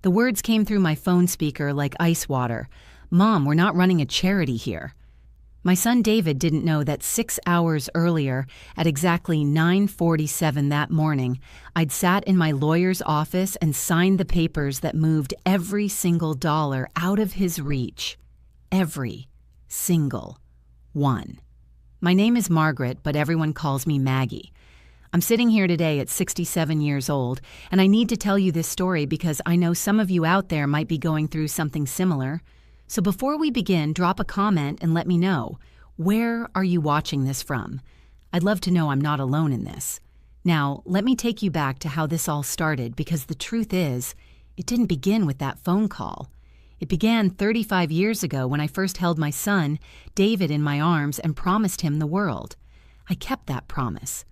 The words came through my phone speaker like ice water. "Mom, we're not running a charity here." My son David didn't know that 6 hours earlier, at exactly 9:47 that morning, I'd sat in my lawyer's office and signed the papers that moved every single dollar out of his reach. Every single one. My name is Margaret, but everyone calls me Maggie. I'm sitting here today at 67 years old, and I need to tell you this story because I know some of you out there might be going through something similar. So before we begin, drop a comment and let me know. Where are you watching this from? I'd love to know I'm not alone in this. Now, let me take you back to how this all started, because the truth is, it didn't begin with that phone call. It began 35 years ago when I first held my son, David, in my arms and promised him the world. I kept that promise.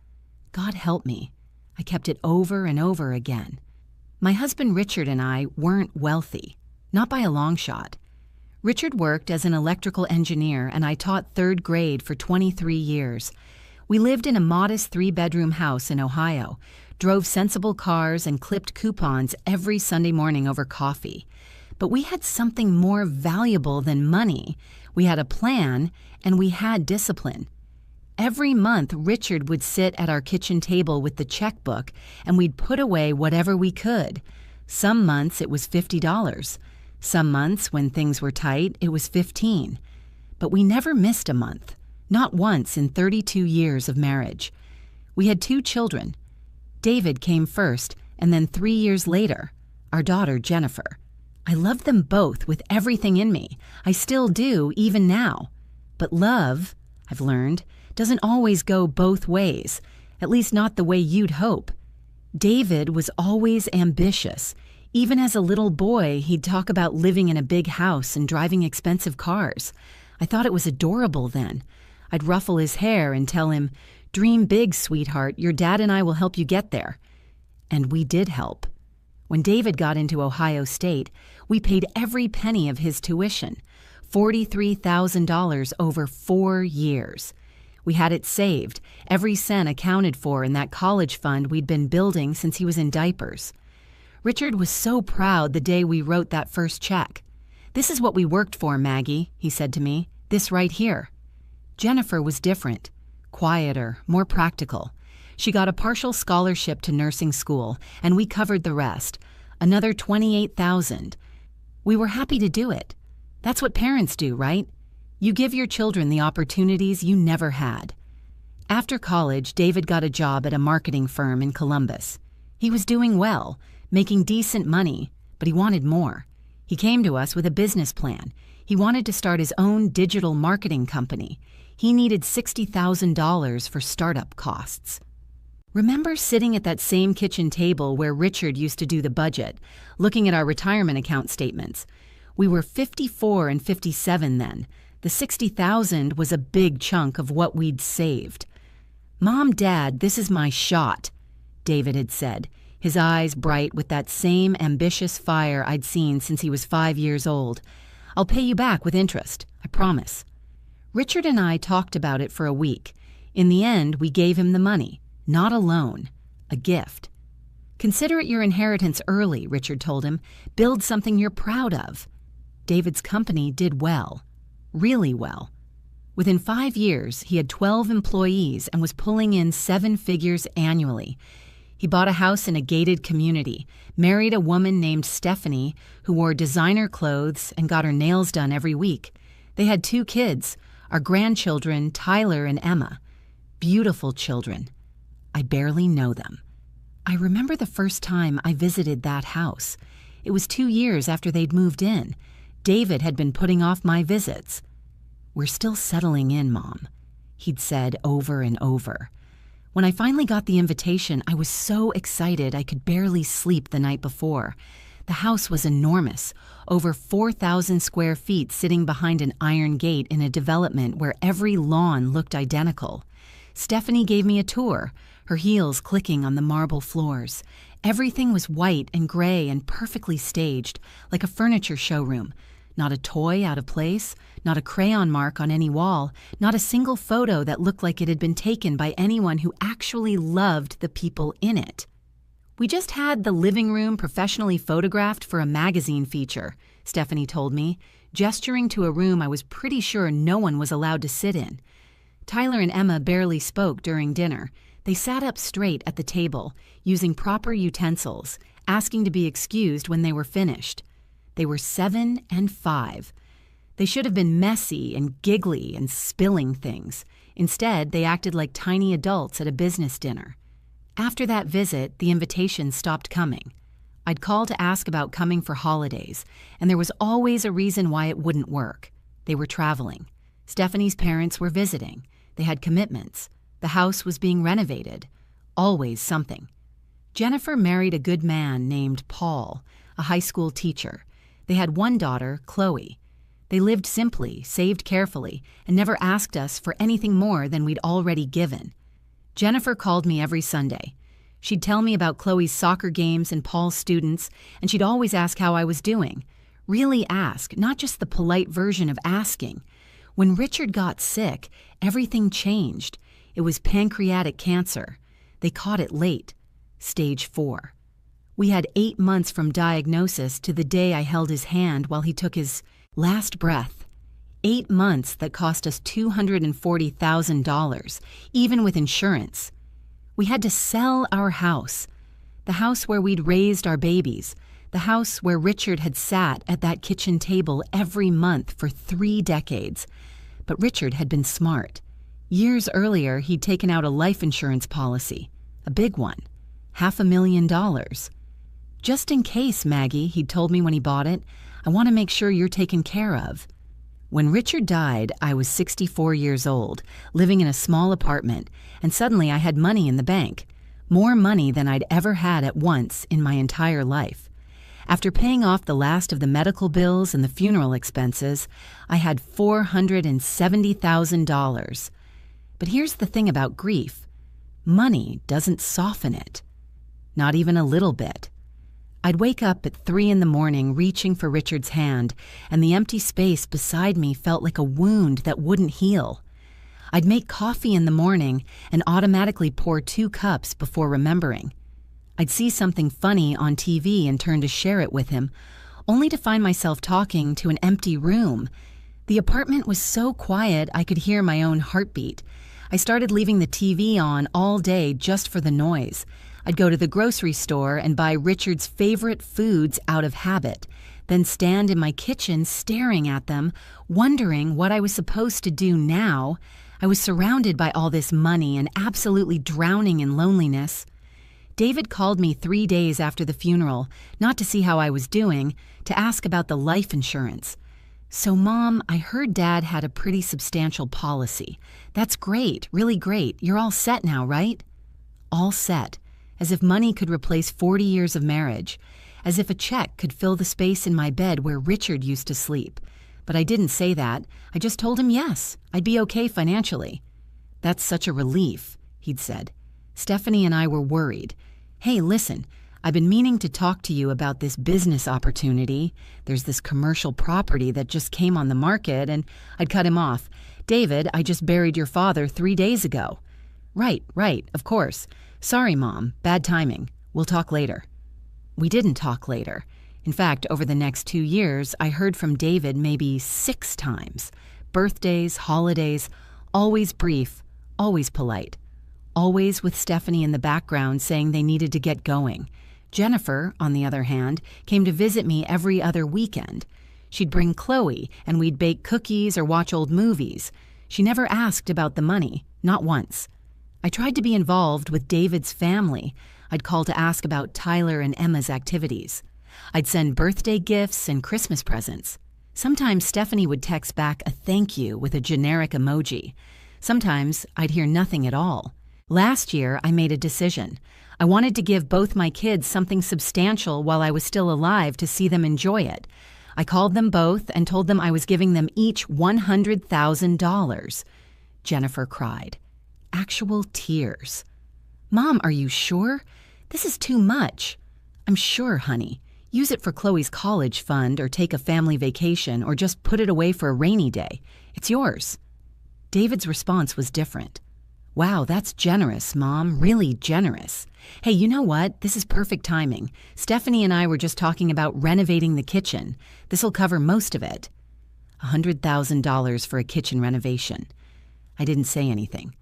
God help me. I kept it over and over again. My husband Richard and I weren't wealthy, not by a long shot. Richard worked as an electrical engineer, and I taught 3rd grade for 23 years. We lived in a modest 3-bedroom house in Ohio, drove sensible cars, and clipped coupons every Sunday morning over coffee. But we had something more valuable than money. We had a plan, and we had discipline. Every month, Richard would sit at our kitchen table with the checkbook, and we'd put away whatever we could. Some months it was $50. Some months, when things were tight, it was $15. But we never missed a month, not once in 32 years of marriage. We had 2 children. David came first, and then 3 years later, our daughter Jennifer. I loved them both with everything in me. I still do, even now. But love, I've learned, doesn't always go both ways, at least not the way you'd hope. David was always ambitious. Even as a little boy, he'd talk about living in a big house and driving expensive cars. I thought it was adorable then. I'd ruffle his hair and tell him, "Dream big, sweetheart. Your dad and I will help you get there." And we did help. When David got into Ohio State, we paid every penny of his tuition, $43,000 over 4 years. We had it saved, every cent accounted for in that college fund we'd been building since he was in diapers. Richard was so proud the day we wrote that first check. "This is what we worked for, Maggie," he said to me, "this right here." Jennifer was different, quieter, more practical. She got a partial scholarship to nursing school, and we covered the rest, another $28,000. We were happy to do it. That's what parents do, right? You give your children the opportunities you never had. After college, David got a job at a marketing firm in Columbus. He was doing well, making decent money, but he wanted more. He came to us with a business plan. He wanted to start his own digital marketing company. He needed $60,000 for startup costs. Remember sitting at that same kitchen table where Richard used to do the budget, looking at our retirement account statements? We were 54 and 57 then. The $60,000 was a big chunk of what we'd saved. "Mom, Dad, this is my shot," David had said, his eyes bright with that same ambitious fire I'd seen since he was 5 years old. "I'll pay you back with interest, I promise." Richard and I talked about it for a week. In the end, we gave him the money, not a loan, a gift. "Consider it your inheritance early," Richard told him. "Build something you're proud of." David's company did well. Really well. Within 5 years, he had 12 employees and was pulling in 7 figures annually. He bought a house in a gated community, married a woman named Stephanie who wore designer clothes and got her nails done every week. They had 2 kids, our grandchildren, Tyler and Emma. Beautiful children. I barely know them. I remember the first time I visited that house. It was 2 years after they'd moved in. David had been putting off my visits. "We're still settling in, Mom," he'd said over and over. When I finally got the invitation, I was so excited I could barely sleep the night before. The house was enormous, over 4,000 square feet sitting behind an iron gate in a development where every lawn looked identical. Stephanie gave me a tour, her heels clicking on the marble floors. Everything was white and gray and perfectly staged, like a furniture showroom. Not a toy out of place, not a crayon mark on any wall, not a single photo that looked like it had been taken by anyone who actually loved the people in it. "We just had the living room professionally photographed for a magazine feature," Stephanie told me, gesturing to a room I was pretty sure no one was allowed to sit in. Tyler and Emma barely spoke during dinner. They sat up straight at the table, using proper utensils, asking to be excused when they were finished. They were 7 and 5. They should have been messy and giggly and spilling things. Instead, they acted like tiny adults at a business dinner. After that visit, the invitations stopped coming. I'd call to ask about coming for holidays, and there was always a reason why it wouldn't work. They were traveling. Stephanie's parents were visiting. They had commitments. The house was being renovated. Always something. Jennifer married a good man named Paul, a high school teacher. They had one daughter, Chloe. They lived simply, saved carefully, and never asked us for anything more than we'd already given. Jennifer called me every Sunday. She'd tell me about Chloe's soccer games and Paul's students, and she'd always ask how I was doing. Really ask, not just the polite version of asking. When Richard got sick, everything changed. It was pancreatic cancer. They caught it late, stage 4. We had 8 months from diagnosis to the day I held his hand while he took his last breath. 8 months that cost us $240,000, even with insurance. We had to sell our house, the house where we'd raised our babies, the house where Richard had sat at that kitchen table every month for 3 decades. But Richard had been smart. Years earlier, he'd taken out a life insurance policy, a big one, $500,000. "Just in case, Maggie," he'd told me when he bought it, "I want to make sure you're taken care of." When Richard died, I was 64 years old, living in a small apartment, and suddenly I had money in the bank, more money than I'd ever had at once in my entire life. After paying off the last of the medical bills and the funeral expenses, I had $470,000. But here's the thing about grief. Money doesn't soften it. Not even a little bit. I'd wake up at 3 in the morning reaching for Richard's hand, and the empty space beside me felt like a wound that wouldn't heal. I'd make coffee in the morning and automatically pour 2 cups before remembering. I'd see something funny on TV and turn to share it with him, only to find myself talking to an empty room. The apartment was so quiet I could hear my own heartbeat. I started leaving the TV on all day just for the noise. I'd go to the grocery store and buy Richard's favorite foods out of habit, then stand in my kitchen staring at them, wondering what I was supposed to do now. I was surrounded by all this money and absolutely drowning in loneliness. David called me 3 days after the funeral, not to see how I was doing, to ask about the life insurance. "So, Mom, I heard Dad had a pretty substantial policy. That's great, really great. You're all set now, right?" All set. As if money could replace 40 years of marriage. As if a check could fill the space in my bed where Richard used to sleep. But I didn't say that. I just told him yes, I'd be okay financially. "That's such a relief," he'd said. Stephanie and I were worried. "Hey, listen, I've been meaning to talk to you about this business opportunity. There's this commercial property that just came on the market," and I'd cut him off. "David, I just buried your father 3 days ago." Right, of course. "Sorry, Mom, bad timing. We'll talk later." We didn't talk later. In fact, over the next 2 years, I heard from David maybe 6 times. Birthdays, holidays, always brief, always polite. Always with Stephanie in the background saying they needed to get going. Jennifer, on the other hand, came to visit me every other weekend. She'd bring Chloe, and we'd bake cookies or watch old movies. She never asked about the money, not once. I tried to be involved with David's family. I'd call to ask about Tyler and Emma's activities. I'd send birthday gifts and Christmas presents. Sometimes Stephanie would text back a thank you with a generic emoji. Sometimes I'd hear nothing at all. Last year, I made a decision. I wanted to give both my kids something substantial while I was still alive to see them enjoy it. I called them both and told them I was giving them each $100,000. Jennifer cried. Actual tears. "Mom, are you sure? This is too much." "I'm sure, honey. Use it for Chloe's college fund or take a family vacation or just put it away for a rainy day. It's yours." David's response was different. Wow, that's generous, Mom. Really generous. Hey, you know what? This is perfect timing. Stephanie and I were just talking about renovating the kitchen. This'll cover most of it. $100,000 for a kitchen renovation. I didn't say anything.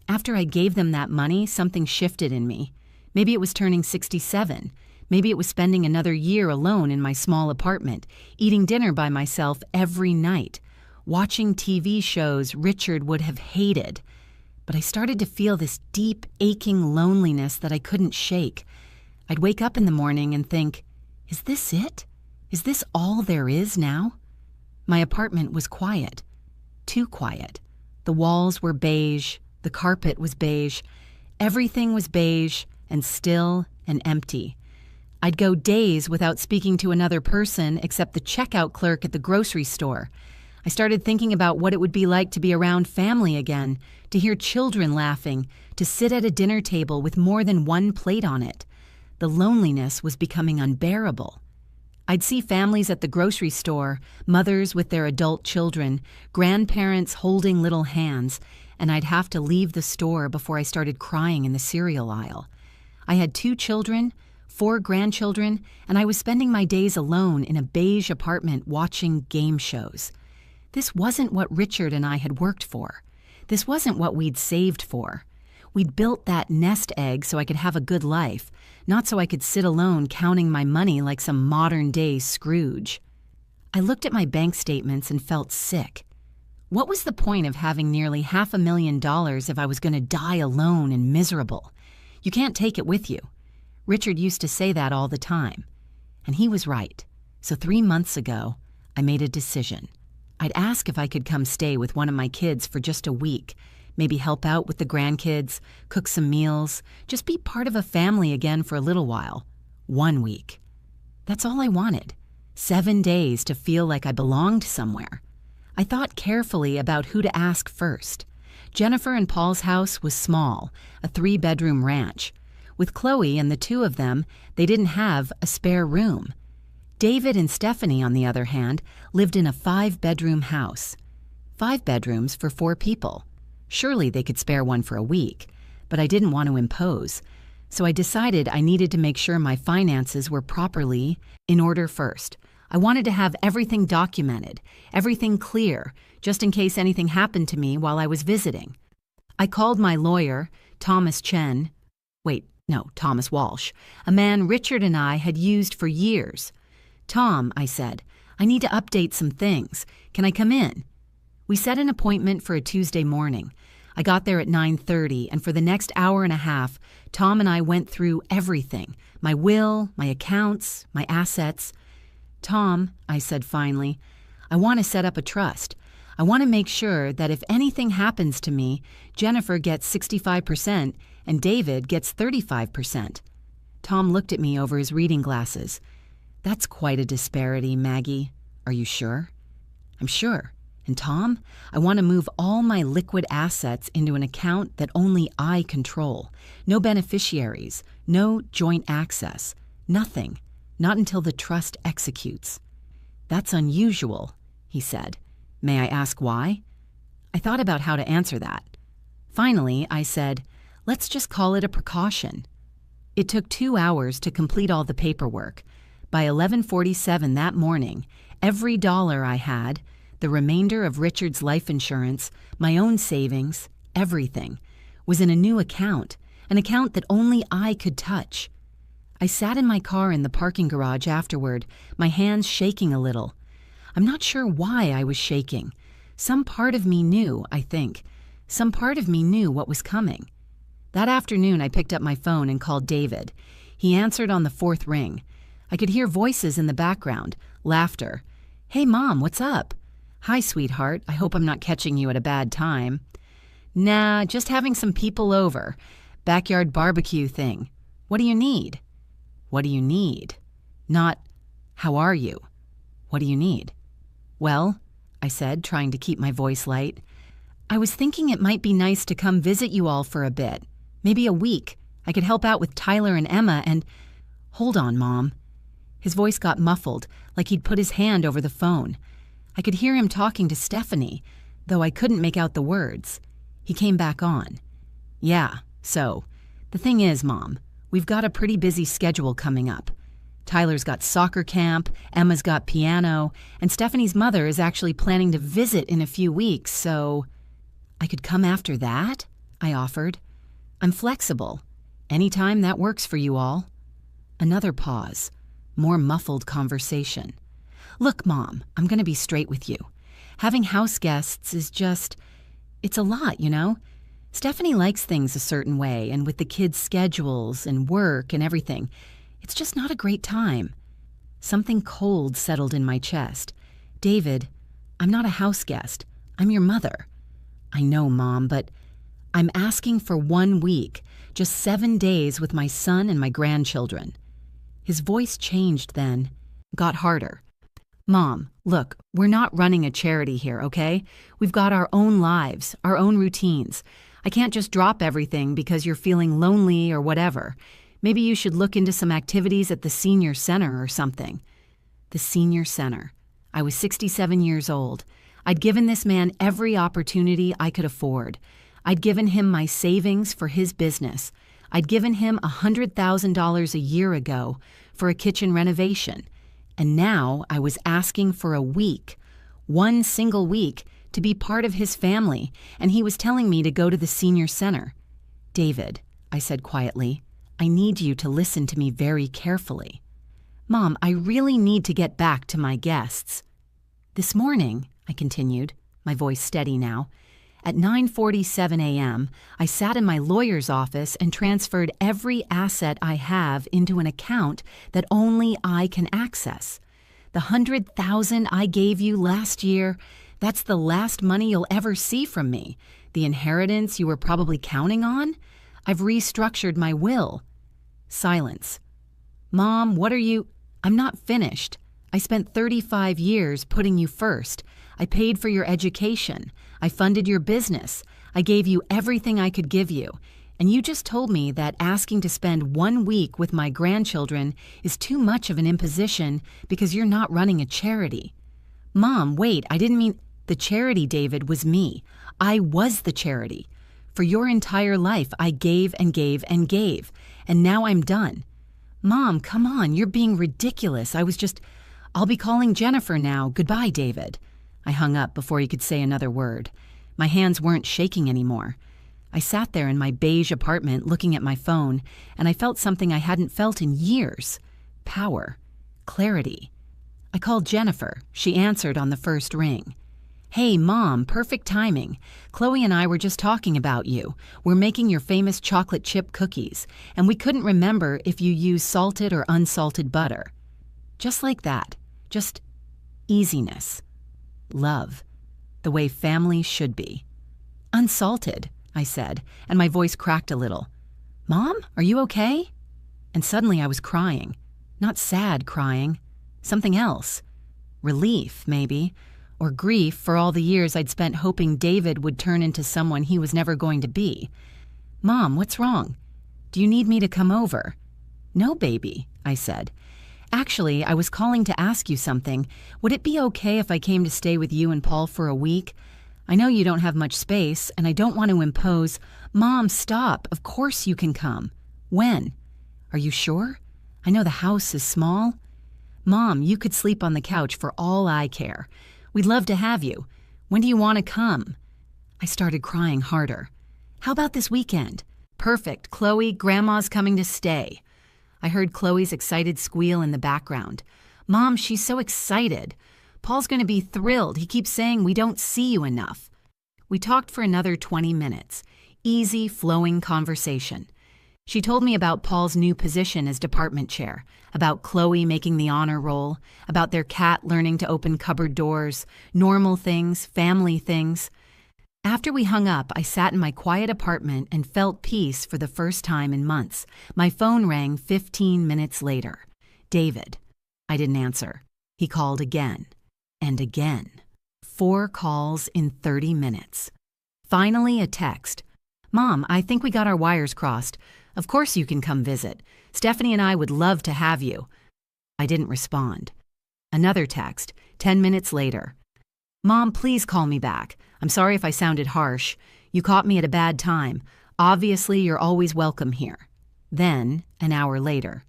After I gave them that money, something shifted in me. Maybe it was turning 67. Maybe it was spending another year alone in my small apartment, eating dinner by myself every night, watching TV shows Richard would have hated. But I started to feel this deep, aching loneliness that I couldn't shake. I'd wake up in the morning and think, is this it? Is this all there is now? My apartment was quiet. Too quiet. The walls were beige. The carpet was beige. Everything was beige and still and empty. I'd go days without speaking to another person except the checkout clerk at the grocery store. I started thinking about what it would be like to be around family again, to hear children laughing, to sit at a dinner table with more than one plate on it. The loneliness was becoming unbearable. I'd see families at the grocery store, mothers with their adult children, grandparents holding little hands, and I'd have to leave the store before I started crying in the cereal aisle. I had 2 children, 4 grandchildren, and I was spending my days alone in a beige apartment watching game shows. This wasn't what Richard and I had worked for. This wasn't what we'd saved for. We'd built that nest egg so I could have a good life, not so I could sit alone counting my money like some modern-day Scrooge. I looked at my bank statements and felt sick. What was the point of having nearly $500,000 if I was going to die alone and miserable? You can't take it with you. Richard used to say that all the time. And he was right. So 3 months ago, I made a decision. I'd ask if I could come stay with one of my kids for just a week, maybe help out with the grandkids, cook some meals, just be part of a family again for a little while. 1 week. That's all I wanted. 7 days to feel like I belonged somewhere. I thought carefully about who to ask first. Jennifer and Paul's house was small, a 3-bedroom ranch. With Chloe and the 2 of them, they didn't have a spare room. David and Stephanie, on the other hand, lived in a 5-bedroom house. 5 bedrooms for 4 people. Surely they could spare one for a week, but I didn't want to impose. So I decided I needed to make sure my finances were properly in order first. I wanted to have everything documented, everything clear, just in case anything happened to me while I was visiting. I called my lawyer, Thomas Walsh, a man Richard and I had used for years. Tom, I said, I need to update some things. Can I come in? We set an appointment for a Tuesday morning. I got there at 9:30, and for the next hour and a half, Tom and I went through everything, my will, my accounts, my assets. Tom, I said finally, I want to set up a trust. I want to make sure that if anything happens to me, Jennifer gets 65% and David gets 35%. Tom looked at me over his reading glasses. That's quite a disparity, Maggie. Are you sure? I'm sure. And Tom, I want to move all my liquid assets into an account that only I control. No beneficiaries, no joint access, nothing. Not until the trust executes. That's unusual, he said. May I ask why? I thought about how to answer that. Finally, I said, let's just call it a precaution. It took 2 hours to complete all the paperwork. By 11:47 that morning, every dollar I had, the remainder of Richard's life insurance, my own savings, everything, was in a new account, an account that only I could touch. I sat in my car in the parking garage afterward, my hands shaking a little. I'm not sure why I was shaking. Some part of me knew, I think. Some part of me knew what was coming. That afternoon, I picked up my phone and called David. He answered on the 4th ring. I could hear voices in the background, laughter. Hey, Mom, what's up? Hi, sweetheart. I hope I'm not catching you at a bad time. Nah, just having some people over. Backyard barbecue thing. What do you need? What do you need? Not, how are you? What do you need? Well, I said, trying to keep my voice light, I was thinking it might be nice to come visit you all for a bit. Maybe a week. I could help out with Tyler and Emma and... Hold on, Mom. His voice got muffled, like he'd put his hand over the phone. I could hear him talking to Stephanie, though I couldn't make out the words. He came back on. Yeah, so, the thing is, Mom, we've got a pretty busy schedule coming up. Tyler's got soccer camp, Emma's got piano, and Stephanie's mother is actually planning to visit in a few weeks, so I could come after that? I offered. I'm flexible. Anytime that works for you all. Another pause. More muffled conversation. Look, Mom, I'm going to be straight with you. Having house guests is it's a lot, you know? Stephanie likes things a certain way, and with the kids' schedules and work and everything, it's just not a great time. Something cold settled in my chest. David, I'm not a house guest. I'm your mother. I know, Mom, but I'm asking for 1 week, just 7 days with my son and my grandchildren. His voice changed then, got harder. Mom, look, we're not running a charity here, okay? We've got our own lives, our own routines. I can't just drop everything because you're feeling lonely or whatever. Maybe you should look into some activities at the senior center or something. The senior center. I was 67 years old. I'd given this man every opportunity I could afford. I'd given him my savings for his business. I'd given him $100,000 a year ago for a kitchen renovation. And now I was asking for a week, 1 single week, to be part of his family, and he was telling me to go to the senior center. David, I said quietly, I need you to listen to me very carefully. Mom, I really need to get back to my guests. This morning, I continued, my voice steady now, at 9:47 a.m., I sat in my lawyer's office and transferred every asset I have into an account that only I can access. The $100,000 I gave you last year, that's the last money you'll ever see from me. The inheritance you were probably counting on? I've restructured my will. Silence. Mom, what are you? I'm not finished. I spent 35 years putting you first. I paid for your education. I funded your business. I gave you everything I could give you. And you just told me that asking to spend 1 week with my grandchildren is too much of an imposition because you're not running a charity. Mom, wait, I didn't mean... The charity, David, was me. I was the charity. For your entire life, I gave and gave and gave. And now I'm done. Mom, come on, you're being ridiculous. I'll be calling Jennifer now. Goodbye, David. I hung up before he could say another word. My hands weren't shaking anymore. I sat there in my beige apartment looking at my phone, and I felt something I hadn't felt in years. Power. Clarity. I called Jennifer. She answered on the first ring. Hey, Mom, perfect timing. Chloe and I were just talking about you. We're making your famous chocolate chip cookies, and we couldn't remember if you use salted or unsalted butter. Just like that. Just easiness. Love. The way family should be. Unsalted, I said, and my voice cracked a little. Mom, are you okay? And suddenly I was crying. Not sad crying. Something else. Relief, maybe. Or grief for all the years I'd spent hoping David would turn into someone he was never going to be. Mom, what's wrong? Do you need me to come over? No, baby, I said. Actually, I was calling to ask you something. Would it be okay if I came to stay with you and Paul for a week? I know you don't have much space, and I don't want to impose. Mom, stop. Of course you can come. When? Are you sure? I know the house is small. Mom, you could sleep on the couch for all I care. We'd love to have you. When do you want to come? I started crying harder. How about this weekend? Perfect. Chloe, Grandma's coming to stay. I heard Chloe's excited squeal in the background. Mom, she's so excited. Paul's going to be thrilled. He keeps saying we don't see you enough. We talked for another 20 minutes. Easy, flowing conversation. She told me about Paul's new position as department chair, about Chloe making the honor roll, about their cat learning to open cupboard doors, normal things, family things. After we hung up, I sat in my quiet apartment and felt peace for the first time in months. My phone rang 15 minutes later. David. I didn't answer. He called again and again. 4 calls in 30 minutes. Finally, a text. Mom, I think we got our wires crossed. Of course you can come visit. Stephanie and I would love to have you. I didn't respond. Another text, 10 minutes later. Mom, please call me back. I'm sorry if I sounded harsh. You caught me at a bad time. Obviously, you're always welcome here. Then, an hour later,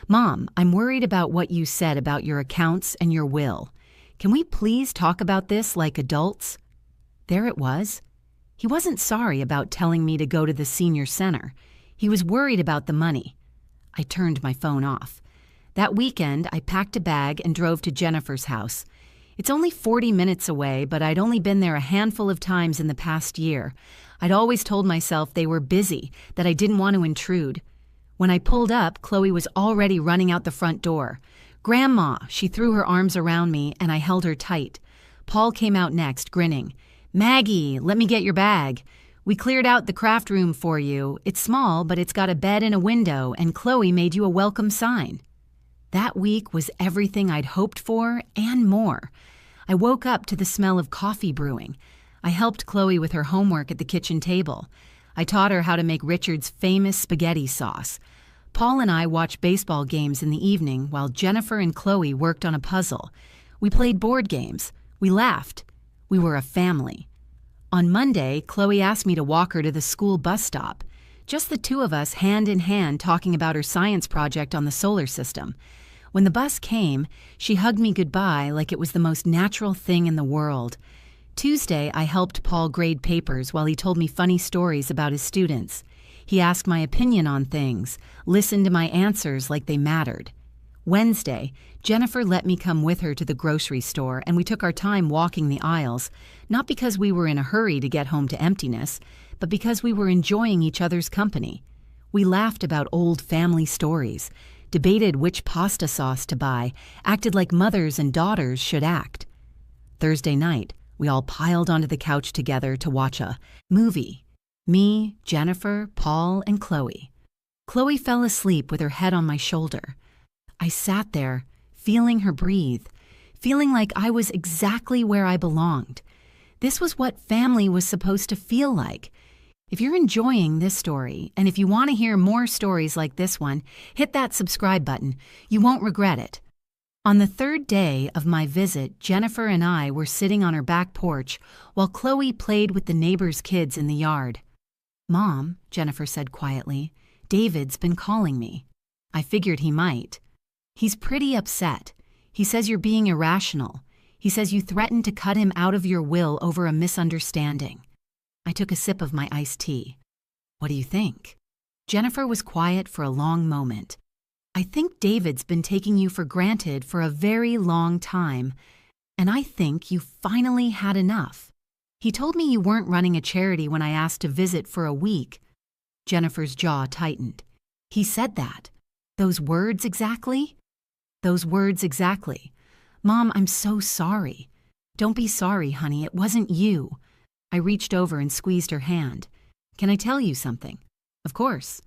Mom, I'm worried about what you said about your accounts and your will. Can we please talk about this like adults? There it was. He wasn't sorry about telling me to go to the senior center. He was worried about the money. I turned my phone off. That weekend, I packed a bag and drove to Jennifer's house. It's only 40 minutes away, but I'd only been there a handful of times in the past year. I'd always told myself they were busy, that I didn't want to intrude. When I pulled up, Chloe was already running out the front door. "Grandma!" She threw her arms around me, and I held her tight. Paul came out next, grinning. "Maggie, let me get your bag. We cleared out the craft room for you. It's small, but it's got a bed and a window, and Chloe made you a welcome sign." That week was everything I'd hoped for and more. I woke up to the smell of coffee brewing. I helped Chloe with her homework at the kitchen table. I taught her how to make Richard's famous spaghetti sauce. Paul and I watched baseball games in the evening while Jennifer and Chloe worked on a puzzle. We played board games. We laughed. We were a family. On Monday, Chloe asked me to walk her to the school bus stop. Just the two of us, hand in hand, talking about her science project on the solar system. When the bus came, she hugged me goodbye like it was the most natural thing in the world. Tuesday, I helped Paul grade papers while he told me funny stories about his students. He asked my opinion on things, listened to my answers like they mattered. Wednesday, Jennifer let me come with her to the grocery store, and we took our time walking the aisles, not because we were in a hurry to get home to emptiness, but because we were enjoying each other's company. We laughed about old family stories, debated which pasta sauce to buy, acted like mothers and daughters should act. Thursday night, we all piled onto the couch together to watch a movie. Me, Jennifer, Paul, and Chloe. Chloe fell asleep with her head on my shoulder. I sat there, feeling her breathe, feeling like I was exactly where I belonged. This was what family was supposed to feel like. If you're enjoying this story, and if you want to hear more stories like this one, hit that subscribe button. You won't regret it. On the third day of my visit, Jennifer and I were sitting on her back porch while Chloe played with the neighbors' kids in the yard. "Mom," Jennifer said quietly, "David's been calling me." I figured he might. "He's pretty upset. He says you're being irrational. He says you threatened to cut him out of your will over a misunderstanding." I took a sip of my iced tea. "What do you think?" Jennifer was quiet for a long moment. "I think David's been taking you for granted for a very long time, and I think you finally had enough. He told me you weren't running a charity when I asked to visit for a week." Jennifer's jaw tightened. "He said that? Those words exactly?" "Those words exactly. Mom, I'm so sorry." "Don't be sorry, honey. It wasn't you." I reached over and squeezed her hand. "Can I tell you something?" "Of course."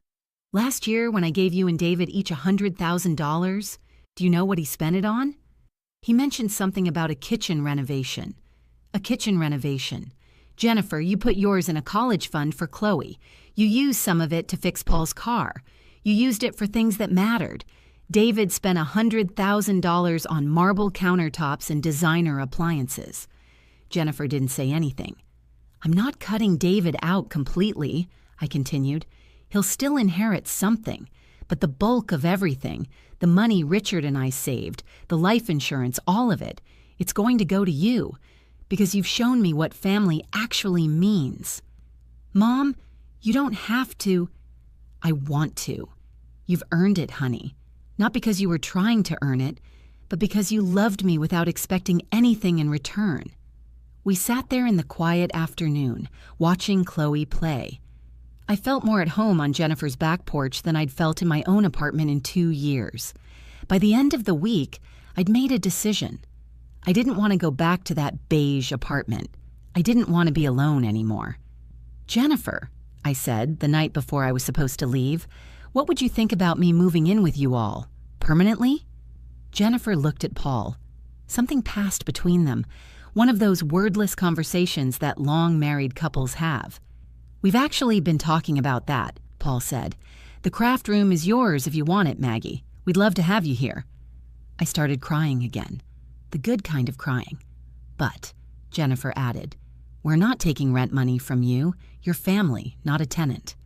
"Last year, when I gave you and David each $100,000, do you know what he spent it on?" He mentioned something about a kitchen renovation. "A kitchen renovation. Jennifer, you put yours in a college fund for Chloe. You used some of it to fix Paul's car. You used it for things that mattered. David spent $100,000 on marble countertops and designer appliances." Jennifer didn't say anything. "I'm not cutting David out completely," I continued. "He'll still inherit something, but the bulk of everything, the money Richard and I saved, the life insurance, all of it, it's going to go to you, because you've shown me what family actually means." "Mom, you don't have to." "I want to. You've earned it, honey. Not because you were trying to earn it, but because you loved me without expecting anything in return." We sat there in the quiet afternoon, watching Chloe play. I felt more at home on Jennifer's back porch than I'd felt in my own apartment in 2 years. By the end of the week, I'd made a decision. I didn't want to go back to that beige apartment. I didn't want to be alone anymore. "Jennifer," I said the night before I was supposed to leave, "what would you think about me moving in with you all? Permanently?" Jennifer looked at Paul. Something passed between them, one of those wordless conversations that long married couples have. "We've actually been talking about that," Paul said. "The craft room is yours if you want it, Maggie. We'd love to have you here." I started crying again, the good kind of crying. "But," Jennifer added, We're not taking rent money from you. You're family, not a tenant.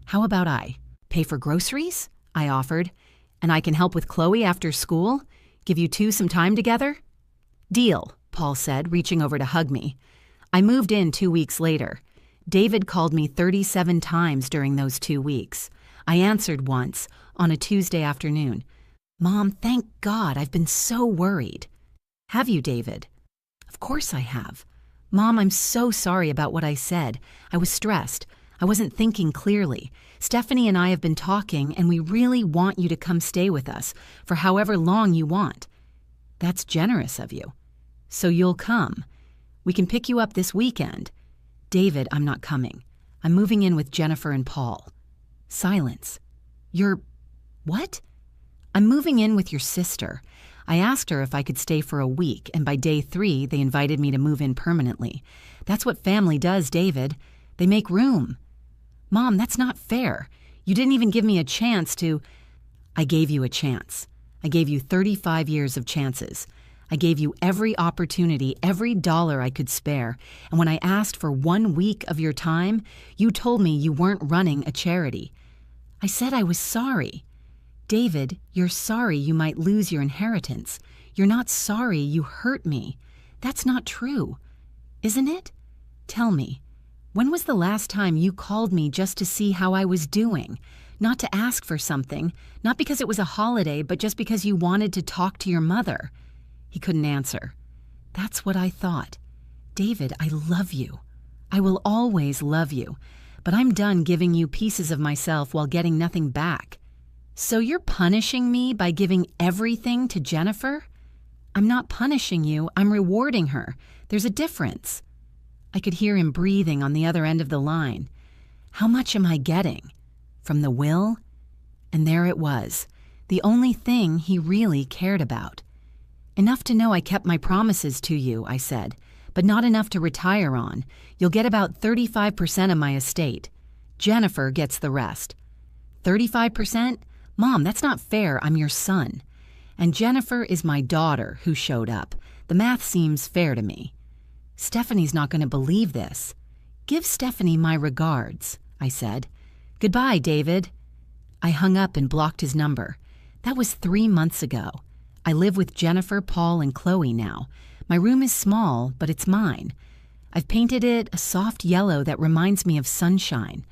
How about I pay for groceries? I offered. And I can help with Chloe after school? Give you two some time together? Deal, Paul said, reaching over to hug me. I moved in 2 weeks later. David called me 37 times during those 2 weeks. I answered once, on a Tuesday afternoon. Mom, thank God, I've been so worried. Have you, David? Of course I have. Mom, I'm so sorry about what I said. I was stressed. I wasn't thinking clearly. Stephanie and I have been talking, and we really want you to come stay with us for however long you want. That's generous of you. So you'll come. We can pick you up this weekend. David, I'm not coming. I'm moving in with Jennifer and Paul. Silence. You're... what? I'm moving in with your sister. I asked her if I could stay for a week, and by day 3, they invited me to move in permanently. That's what family does, David. They make room. Mom, that's not fair. You didn't even give me a chance to... I gave you a chance. I gave you 35 years of chances. I gave you every opportunity, every dollar I could spare, and when I asked for 1 week of your time, you told me you weren't running a charity. I said I was sorry. David, you're sorry you might lose your inheritance. You're not sorry you hurt me. That's not true. Isn't it? Tell me, when was the last time you called me just to see how I was doing? Not to ask for something, not because it was a holiday, but just because you wanted to talk to your mother. He couldn't answer. That's what I thought. David, I love you. I will always love you, but I'm done giving you pieces of myself while getting nothing back. So you're punishing me by giving everything to Jennifer? I'm not punishing you, I'm rewarding her. There's a difference. I could hear him breathing on the other end of the line. How much am I getting? From the will? And there it was, the only thing he really cared about. Enough to know I kept my promises to you, I said, but not enough to retire on. You'll get about 35% of my estate. Jennifer gets the rest. 35%? Mom, that's not fair. I'm your son. And Jennifer is my daughter who showed up. The math seems fair to me. Stephanie's not going to believe this. Give Stephanie my regards, I said. Goodbye, David. I hung up and blocked his number. That was 3 months ago. I live with Jennifer, Paul, and Chloe now. My room is small, but it's mine. I've painted it a soft yellow that reminds me of sunshine.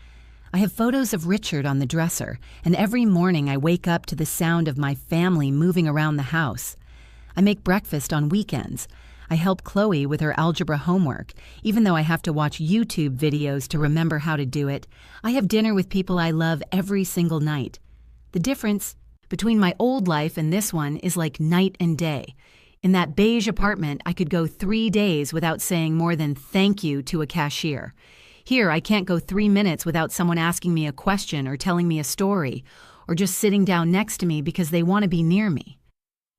I have photos of Richard on the dresser, and every morning I wake up to the sound of my family moving around the house. I make breakfast on weekends. I help Chloe with her algebra homework, even though I have to watch YouTube videos to remember how to do it. I have dinner with people I love every single night. The difference between my old life and this one is like night and day. In that beige apartment, I could go 3 days without saying more than thank you to a cashier. Here, I can't go 3 minutes without someone asking me a question or telling me a story, or just sitting down next to me because they want to be near me.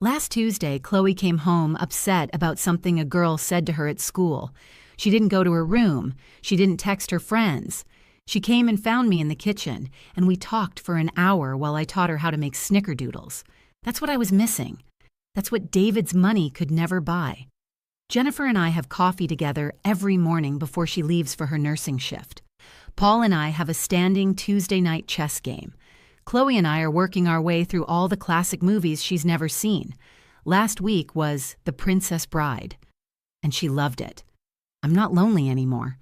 Last Tuesday, Chloe came home upset about something a girl said to her at school. She didn't go to her room. She didn't text her friends. She came and found me in the kitchen, and we talked for an hour while I taught her how to make snickerdoodles. That's what I was missing. That's what David's money could never buy. Jennifer and I have coffee together every morning before she leaves for her nursing shift. Paul and I have a standing Tuesday night chess game. Chloe and I are working our way through all the classic movies she's never seen. Last week was The Princess Bride, and she loved it. I'm not lonely anymore.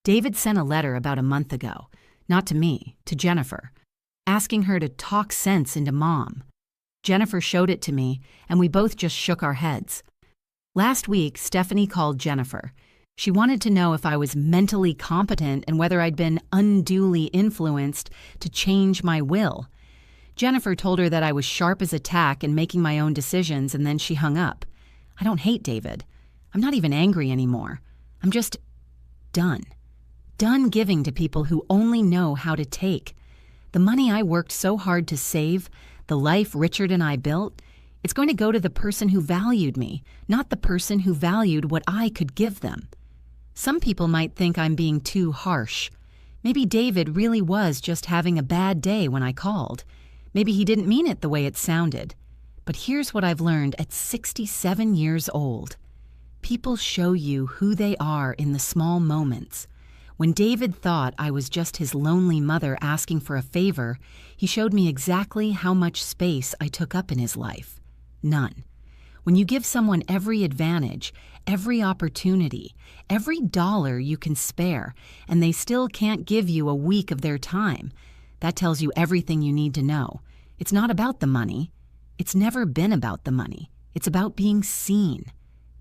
David sent a letter about a month ago, not to me, to Jennifer, asking her to talk sense into Mom. Jennifer showed it to me, and we both just shook our heads. Last week, Stephanie called Jennifer. She wanted to know if I was mentally competent and whether I'd been unduly influenced to change my will. Jennifer told her that I was sharp as a tack and making my own decisions, and then she hung up. I don't hate David. I'm not even angry anymore. I'm just done. Done giving to people who only know how to take. The money I worked so hard to save, the life Richard and I built, it's going to go to the person who valued me, not the person who valued what I could give them. Some people might think I'm being too harsh. Maybe David really was just having a bad day when I called. Maybe he didn't mean it the way it sounded. But here's what I've learned at 67 years old. People show you who they are in the small moments. When David thought I was just his lonely mother asking for a favor, he showed me exactly how much space I took up in his life. None. When you give someone every advantage, every opportunity, every dollar you can spare, and they still can't give you a week of their time, that tells you everything you need to know. It's not about the money. It's never been about the money. It's about being seen,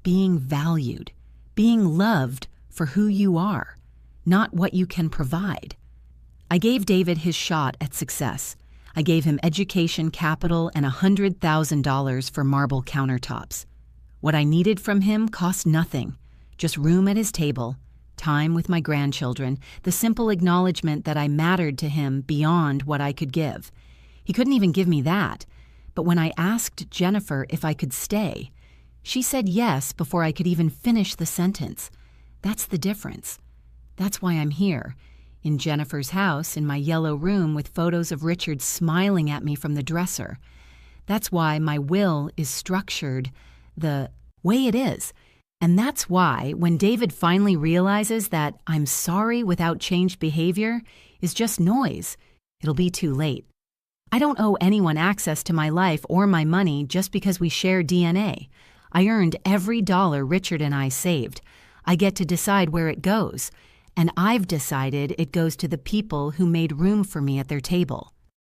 being valued, being loved for who you are, not what you can provide. I gave David his shot at success. I gave him education, capital, and $100,000 for marble countertops. What I needed from him cost nothing, just room at his table, time with my grandchildren, the simple acknowledgement that I mattered to him beyond what I could give. He couldn't even give me that, but when I asked Jennifer if I could stay, she said yes before I could even finish the sentence. That's the difference. That's why I'm here, in Jennifer's house, in my yellow room with photos of Richard smiling at me from the dresser. That's why my will is structured the way it is. And that's why, when David finally realizes that I'm sorry without changed behavior is just noise, it'll be too late. I don't owe anyone access to my life or my money just because we share DNA. I earned every dollar Richard and I saved. I get to decide where it goes. And I've decided it goes to the people who made room for me at their table.